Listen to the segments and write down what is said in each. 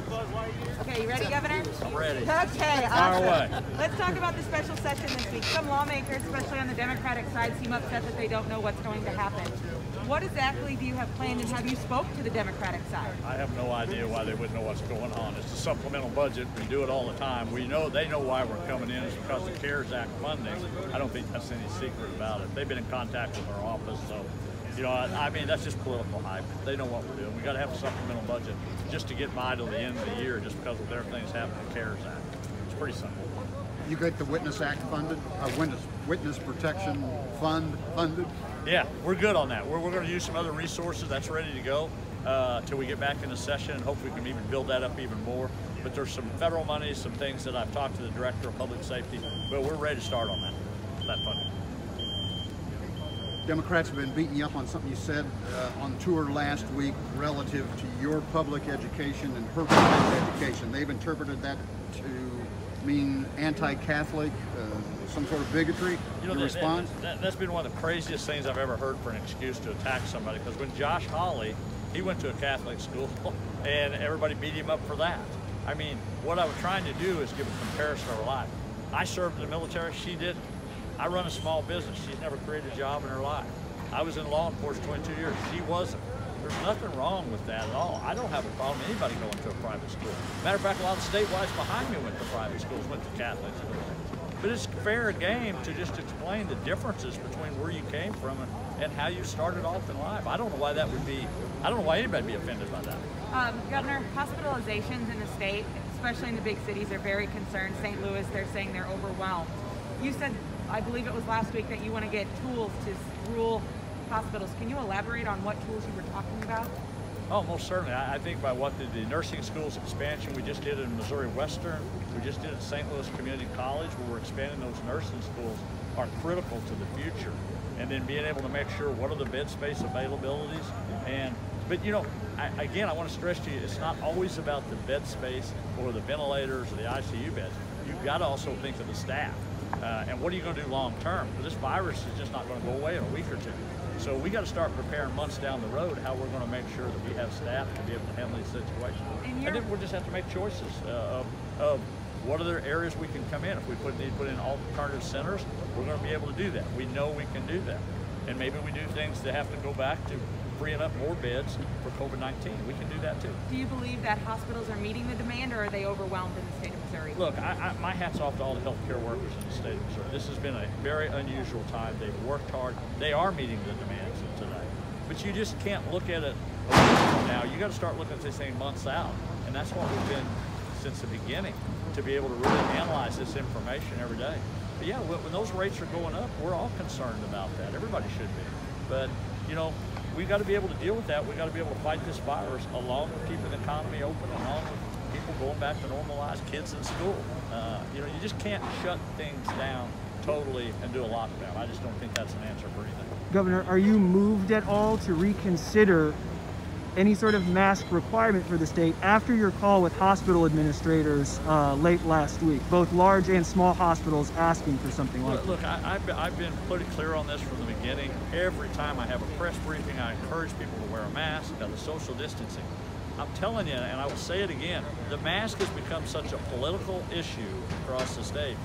Okay, you ready, Governor? I'm ready. Okay, Fire away. Let's talk about the special session this week. Some lawmakers, especially on the Democratic side, seem upset that they don't know what's going to happen. What exactly do you have planned, and have you spoke to the Democratic side? I have no idea why they wouldn't know what's going on. It's a supplemental budget. We do it all the time. We know they know why we're coming in. It's because of CARES Act funding. I don't think that's any secret about it. They've been in contact with our office, so you know, I mean, that's just political hype. They know what we're doing. We got to have a supplemental budget just to get by till the end of the year, just because of everything's happening in the CARES Act. It's pretty simple. You get the Witness Act funded, Witness Protection Fund funded? Yeah, we're good on that. We're going to use some other resources. That's ready to go till we get back into session, and hopefully we can even build that up even more. But there's some federal money, some things that I've talked to the Director of Public Safety, but we're ready to start on that funding. Democrats have been beating you up on something you said on tour last week relative to your public education and her public education. They've interpreted that to mean anti-Catholic, some sort of bigotry. You know, that's been one of the craziest things I've ever heard for an excuse to attack somebody, because when Josh Hawley, he went to a Catholic school and everybody beat him up for that. I mean, what I was trying to do is give a comparison of her life. I served in the military, she didn't. I run a small business. She's never created a job in her life. I was in law enforcement 22 years. She wasn't. There's nothing wrong with that at all. I don't have a problem with anybody going to a private school. Matter of fact, a lot of statewide behind me went to private schools, went to Catholic schools. But it's fair game to just explain the differences between where you came from and how you started off in life. I don't know why that would be, I don't know why anybody would be offended by that. Governor, hospitalizations in the state, especially in the big cities, are very concerned. St. Louis, they're saying they're overwhelmed. You said, I believe it was last week, that you want to get tools to rule hospitals. Can you elaborate on what tools you were talking about? Oh, most certainly. I think by what the nursing schools expansion we just did in Missouri Western, we just did at St. Louis Community College, where we're expanding those nursing schools, are critical to the future. And then being able to make sure what are the bed space availabilities. But you know, again, I want to stress to you, it's not always about the bed space or the ventilators or the ICU beds. You've got to also think of the staff. And what are you going to do long term? Because this virus is just not going to go away in a week or two. So we got to start preparing months down the road how we're going to make sure that we have staff to be able to handle these situations. And then we'll just have to make choices of what other areas we can come in. If we need to put in alternative centers, we're going to be able to do that. We know we can do that. And maybe we do things that have to go back to freeing up more beds for COVID-19. We can do that too. Do you believe that hospitals are meeting the demand, or are they overwhelmed in the state of Missouri? Look, my hat's off to all the healthcare workers in the state of Missouri. This has been a very unusual time. They've worked hard. They are meeting the demands of today. But you just can't look at it a week from now. You got to start looking at this thing months out. And that's what we've been since the beginning, to be able to really analyze this information every day. But yeah, when those rates are going up, we're all concerned about that. Everybody should be. But, you know, we've got to be able to deal with that. We've got to be able to fight this virus along with keeping the economy open, along with people going back to normal lives, kids in school. You know, you just can't shut things down totally and do a lockdown. I just don't think that's an answer for anything. Governor, are you moved at all to reconsider any sort of mask requirement for the state after your call with hospital administrators late last week, both large and small hospitals asking for something like that? Look, I've been pretty clear on this from the beginning. Every time I have a press briefing, I encourage people to wear a mask, the social distancing. I'm telling you, and I will say it again, the mask has become such a political issue across the state.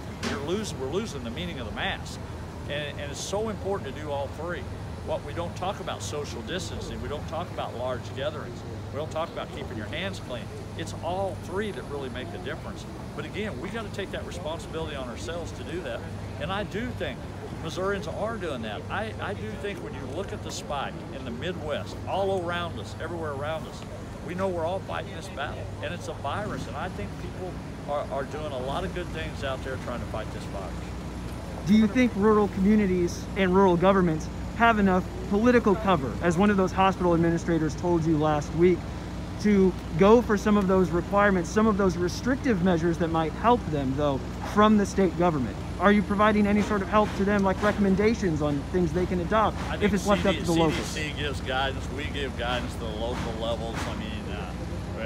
We're losing the meaning of the mask. And it's so important to do all three. What we don't talk about social distancing, we don't talk about large gatherings, we don't talk about keeping your hands clean. It's all three that really make a difference. But again, we got to take that responsibility on ourselves to do that. And I do think Missourians are doing that. I do think when you look at the spike in the Midwest, all around us, everywhere around us, we know we're all fighting this battle, and it's a virus, and I think people are doing a lot of good things out there trying to fight this virus. Do you think rural communities and rural governments have enough political cover, as one of those hospital administrators told you last week, to go for some of those requirements, some of those restrictive measures that might help them, though, from the state government? Are you providing any sort of help to them, like recommendations on things they can adopt if it's left up to the locals? CDC gives guidance, we give guidance to the local levels. I mean,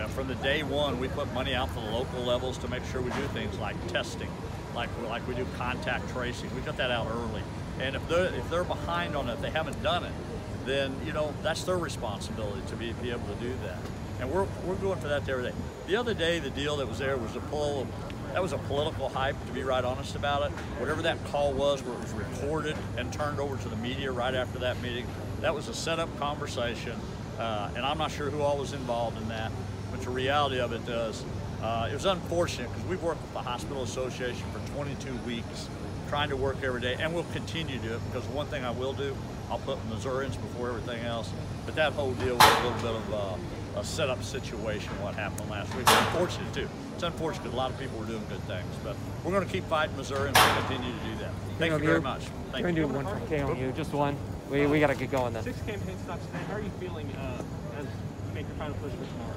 from the day one, we put money out to the local levels to make sure we do things like testing, like we do contact tracing. We got that out early. And if they're behind on it, if they haven't done it, then, you know, that's their responsibility to be able to do that. And we're going for that every day. The other day, the deal that was there was that was a political hype, to be right honest about it. Whatever that call was, where it was recorded and turned over to the media right after that meeting, that was a set-up conversation, and I'm not sure who all was involved in that, but the reality of it is, it was unfortunate because we've worked with the Hospital Association for 22 weeks, trying to work every day, and we'll continue to do it, because one thing I will do, I'll put Missourians before everything else, but that whole deal was a little bit of a set-up situation, what happened last week. It's unfortunate too. It's unfortunate because a lot of people were doing good things, but we're going to keep fighting Missouri and we'll continue to do that. Thank you very much. Thank We're you. going to do one for KOU, just one. We got to get going then. 6 campaign stops today. How are you feeling as you make your final push for tomorrow?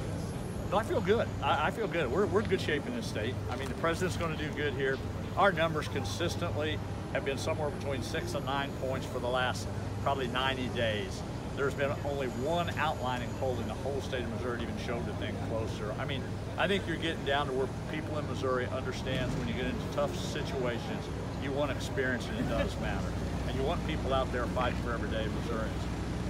No, I feel good. I feel good. We're in good shape in this state. I mean, the president's going to do good here. Our numbers consistently have been somewhere between 6 and 9 points for the last probably 90 days. There's been only one outlining poll in the whole state of Missouri that even showed a thing closer. I mean, I think you're getting down to where people in Missouri understand when you get into tough situations, you want experience and it does matter. And you want people out there fighting for everyday Missourians.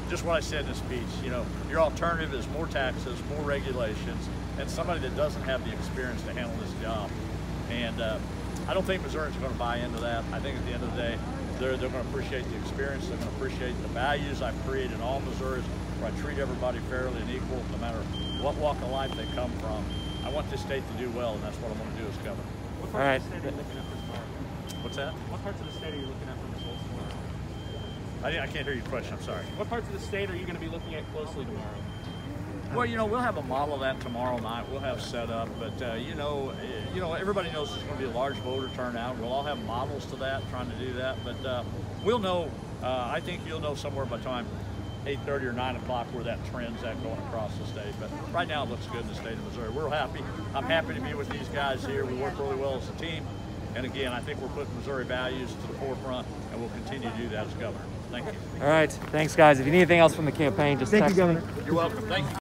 Just what I said in the speech, you know, your alternative is more taxes, more regulations, and somebody that doesn't have the experience to handle this job. And I don't think Missourians are going to buy into that. I think at the end of the day, they're going to appreciate the experience, they're going to appreciate the values I've created in all Missouri's, where I treat everybody fairly and equal, no matter what walk of life they come from. I want this state to do well, and that's what I'm going to do as governor. What parts of the state are you looking at for tomorrow? What's that? What parts of the state are you looking at for results tomorrow? I can't hear your question, I'm sorry. What parts of the state are you going to be looking at closely tomorrow? Well, you know, we'll have a model of that tomorrow night. We'll have set up, but you know, everybody knows there's going to be a large voter turnout. We'll all have models to that, trying to do that. But we'll know. I think you'll know somewhere by the time 8:30 or 9 o'clock where that trend's at going across the state. But right now, it looks good in the state of Missouri. We're happy. I'm happy to be with these guys here. We work really well as a team. And again, I think we're putting Missouri values to the forefront, and we'll continue to do that as governor. Thank you. All right. Thanks, guys. If you need anything else from the campaign, just text me. Thank you, Governor. You're welcome. Thank you.